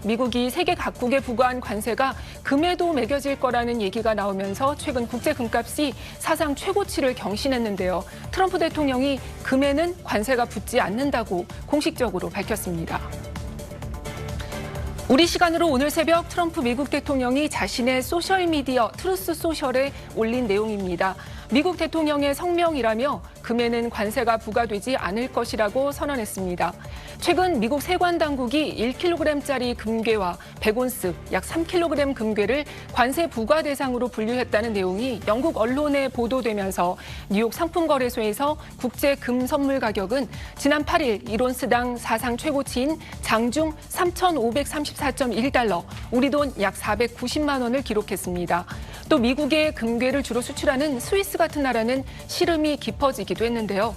미국이 세계 각국에 부과한 관세가 금에도 매겨질 거라는 얘기가 나오면서 최근 국제 금값이 사상 최고치를 경신했는데요. 트럼프 대통령이 금에는 관세가 붙지 않는다고 공식적으로 밝혔습니다. 우리 시간으로 오늘 새벽 트럼프 미국 대통령이 자신의 소셜미디어 트루스 소셜에 올린 내용입니다. 미국 대통령의 성명이라며 금에는 관세가 부과되지 않을 것이라고 선언했습니다. 최근 미국 세관 당국이 1kg짜리 금괴와 100온스 약 3kg 금괴를 관세 부과 대상으로 분류했다는 내용이 영국 언론에 보도되면서 뉴욕 상품거래소에서 국제 금 선물 가격은 지난 8일 1온스당 사상 최고치인 장중 3,534.1달러, 우리 돈 약 490만 원을 기록했습니다. 또 미국의 금괴를 주로 수출하는 스위스 같은 나라는 시름이 깊어지기도 했는데요.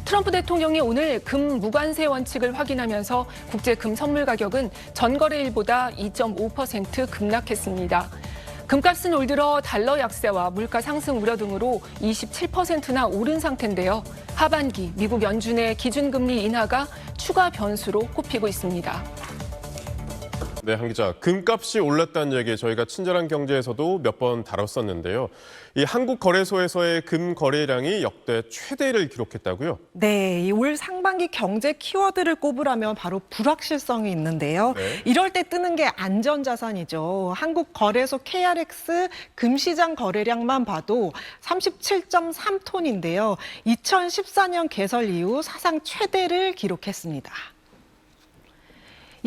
트럼프 대통령이 오늘 금 무관세 원칙을 확인하면서 국제 금 선물 가격은 전거래일보다 2.5% 급락했습니다. 금값은 올 들어 달러 약세와 물가 상승 우려 등으로 27%나 오른 상태인데요. 하반기 미국 연준의 기준금리 인하가 추가 변수로 꼽히고 있습니다. 네, 한 기자, 금값이 올랐다는 얘기 저희가 친절한 경제에서도 몇 번 다뤘었는데요. 이 한국거래소에서의 금 거래량이 역대 최대를 기록했다고요? 네, 올 상반기 경제 키워드를 꼽으라면 바로 불확실성이 있는데요. 네. 이럴 때 뜨는 게 안전자산이죠. 한국거래소 KRX 금시장 거래량만 봐도 37.3톤인데요. 2014년 개설 이후 사상 최대를 기록했습니다.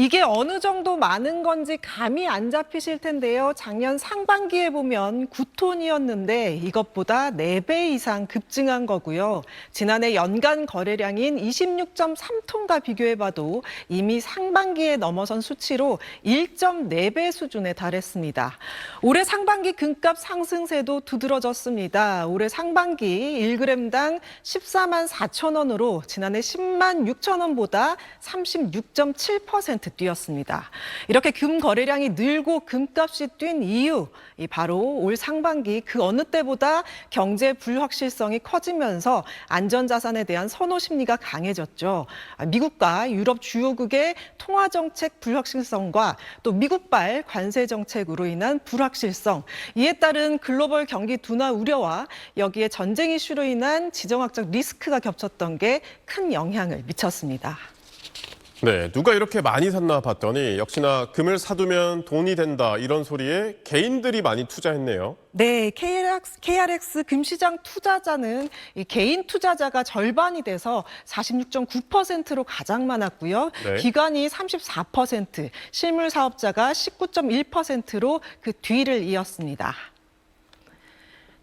이게 어느 정도 많은 건지 감이 안 잡히실 텐데요. 작년 상반기에 보면 9톤이었는데 이것보다 4배 이상 급증한 거고요. 지난해 연간 거래량인 26.3톤과 비교해봐도 이미 상반기에 넘어선 수치로 1.4배 수준에 달했습니다. 올해 상반기 금값 상승세도 두드러졌습니다. 올해 상반기 1g당 14만 4천 원으로 지난해 10만 6천 원보다 36.7% 뛰었습니다. 이렇게 금 거래량이 늘고 금값이 뛴 이유, 바로 올 상반기 그 어느 때보다 경제 불확실성이 커지면서 안전자산에 대한 선호 심리가 강해졌죠. 미국과 유럽 주요국의 통화정책 불확실성과 또 미국발 관세 정책으로 인한 불확실성, 이에 따른 글로벌 경기 둔화 우려와 여기에 전쟁 이슈로 인한 지정학적 리스크가 겹쳤던 게 큰 영향을 미쳤습니다. 네, 누가 이렇게 많이 샀나 봤더니 역시나 금을 사두면 돈이 된다 이런 소리에 개인들이 많이 투자했네요. 네, KRX 금시장 투자자는 이 개인 투자자가 절반이 돼서 46.9%로 가장 많았고요. 네. 기관이 34%, 실물 사업자가 19.1%로 그 뒤를 이었습니다.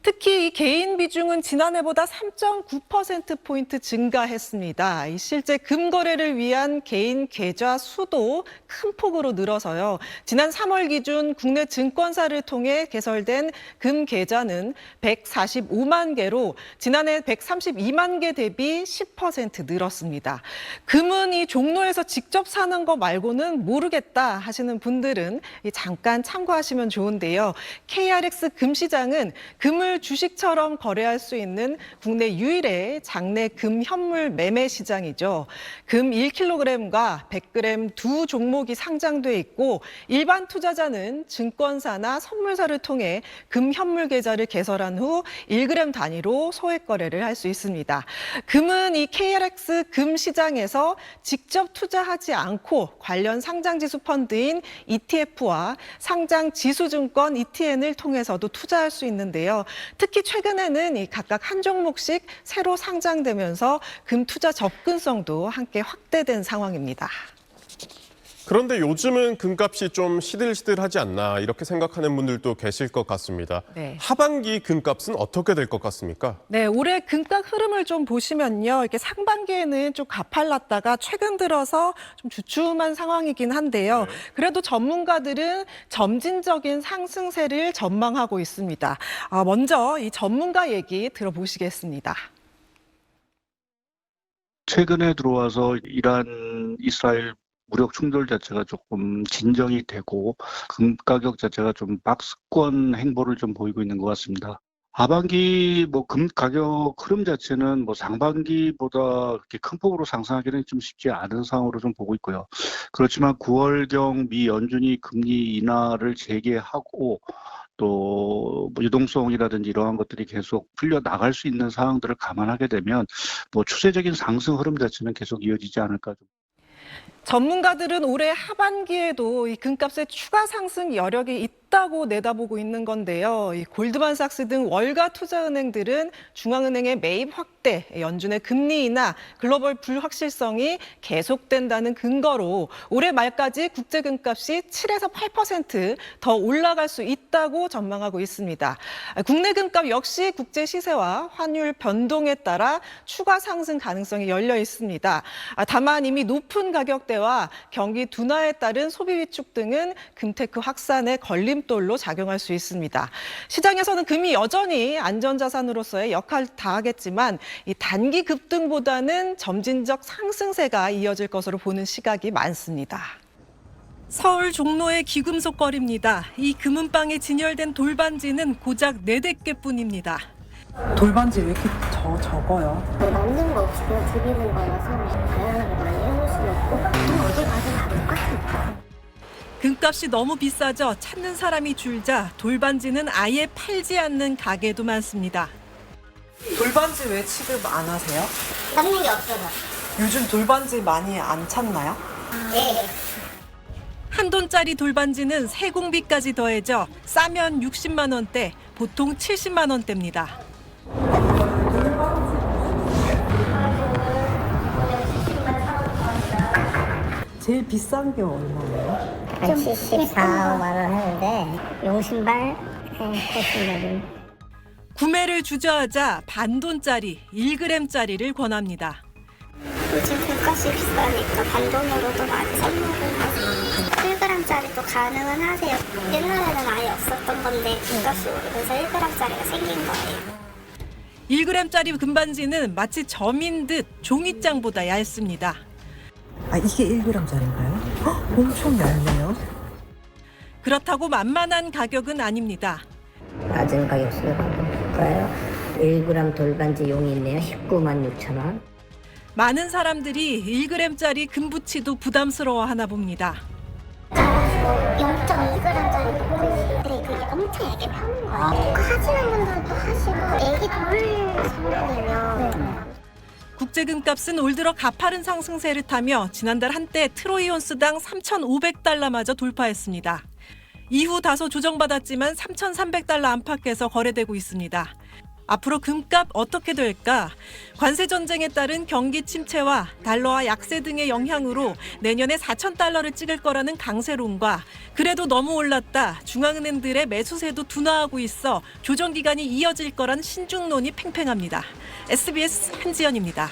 특히 이 개인 비중은 지난해보다 3.9%포인트 증가했습니다. 실제 금 거래를 위한 개인 계좌 수도 큰 폭으로 늘어서요. 지난 3월 기준 국내 증권사를 통해 개설된 금 계좌는 145만 개로 지난해 132만 개 대비 10% 늘었습니다. 금은 이 종로에서 직접 사는 거 말고는 모르겠다 하시는 분들은 잠깐 참고하시면 좋은데요. KRX 금시장은 금을 주식처럼 거래할 수 있는 국내 유일의 장내 금 현물 매매 시장이죠. 금 1kg과 100g 두 종목이 상장돼 있고 일반 투자자는 증권사나 선물사를 통해 금 현물 계좌를 개설한 후 1g 단위로 소액 거래를 할 수 있습니다. 금은 이 KRX 금 시장에서 직접 투자하지 않고 관련 상장지수 펀드인 ETF와 상장 지수증권 ETN을 통해서도 투자할 수 있는데요. 특히 최근에는 이 각각 한 종목씩 새로 상장되면서 금 투자 접근성도 함께 확대된 상황입니다. 그런데 요즘은 금값이 좀 시들시들하지 않나 이렇게 생각하는 분들도 계실 것 같습니다. 네. 하반기 금값은 어떻게 될 것 같습니까? 네, 올해 금값 흐름을 좀 보시면요. 이렇게 상반기에는 좀 가팔랐다가 최근 들어서 좀 주춤한 상황이긴 한데요. 네. 그래도 전문가들은 점진적인 상승세를 전망하고 있습니다. 먼저 이 전문가 얘기 들어보시겠습니다. 최근에 들어와서 이란, 이스라엘 무력 충돌 자체가 조금 진정이 되고 금 가격 자체가 좀 박스권 행보를 좀 보이고 있는 것 같습니다. 하반기 뭐 금 가격 흐름 자체는 뭐 상반기보다 그렇게 큰 폭으로 상승하기는 좀 쉽지 않은 상황으로 좀 보고 있고요. 그렇지만 9월경 미 연준이 금리 인하를 재개하고 또 뭐 유동성이라든지 이러한 것들이 계속 풀려 나갈 수 있는 상황들을 감안하게 되면 뭐 추세적인 상승 흐름 자체는 계속 이어지지 않을까. 전문가들은 올해 하반기에도 이 금값의 추가 상승 여력이 있다고 내다보고 있는 건데요. 이 골드만삭스 등 월가 투자은행들은 중앙은행의 매입 확대, 연준의 금리 인하, 글로벌 불확실성이 계속된다는 근거로 올해 말까지 국제 금값이 7에서 8% 더 올라갈 수 있다고 전망하고 있습니다. 국내 금값 역시 국제 시세와 환율 변동에 따라 추가 상승 가능성이 열려 있습니다. 다만 이미 높은 가격대와 경기 둔화에 따른 소비 위축 등은 금테크 확산의 걸림돌로 작용할 수 있습니다. 시장에서는 금이 여전히 안전자산으로서의 역할을 다하겠지만 이 단기 급등보다는 점진적 상승세가 이어질 것으로 보는 시각이 많습니다. 서울 종로의 귀금속 거리입니다. 이 금은방에 진열된 돌반지는 고작 4대께뿐입니다. 돌반지 왜 이렇게 적어요? 남는 거 없이 그냥 드리는 거라서 다양하게 많이 해놓을 수는 없고 어디 가든 다 똑같으니까. 금값이 너무 비싸져 찾는 사람이 줄자 돌반지는 아예 팔지 않는 가게도 많습니다. 돌반지 왜 취급 안 하세요? 남는 게 없어서. 요즘 돌반지 많이 안 찾나요? 네. $1돈짜리 돌반지는 세공비까지 더해져 싸면 60만 원대, 보통 70만 원대입니다. 제일 비싼 게 얼마예요? 한 74만 원 하는데 용신발 80만 원. 구매를 주저하자 반돈짜리, 1g짜리를 권합니다. 요즘 금값이 비싸니까 반돈으로도 많이 선물을 하고 1g짜리도 가능은 하세요. 옛날에는 아예 없었던 건데 금값이 오르면서 1g짜리가 생긴 거예요. 1g짜리 금반지는 마치 점인 듯 종이장보다 얇습니다. 아, 이게 1g짜리인가요? 엄청 얇네요. 그렇다고 만만한 가격은 아닙니다. 낮은 가격 수요하고요. 1g 돌반지 용이 있네요. 19만 6천 원. 많은 사람들이 1g짜리 금부치도 부담스러워하나 봅니다. 0.2g짜리 근데 그게 엄청 얇게 펴는 거예요. 하시는 분들도 하시고 애기 돌 성분이면 국제금값은 올 들어 가파른 상승세를 타며 지난달 한때 트로이 온스당 3,500달러마저 돌파했습니다. 이후 다소 조정받았지만 3,300달러 안팎에서 거래되고 있습니다. 앞으로 금값 어떻게 될까? 관세 전쟁에 따른 경기 침체와 달러화 약세 등의 영향으로 내년에 4,000달러를 찍을 거라는 강세론과 그래도 너무 올랐다 중앙은행들의 매수세도 둔화하고 있어 조정 기간이 이어질 거란 신중론이 팽팽합니다. SBS 한지연입니다.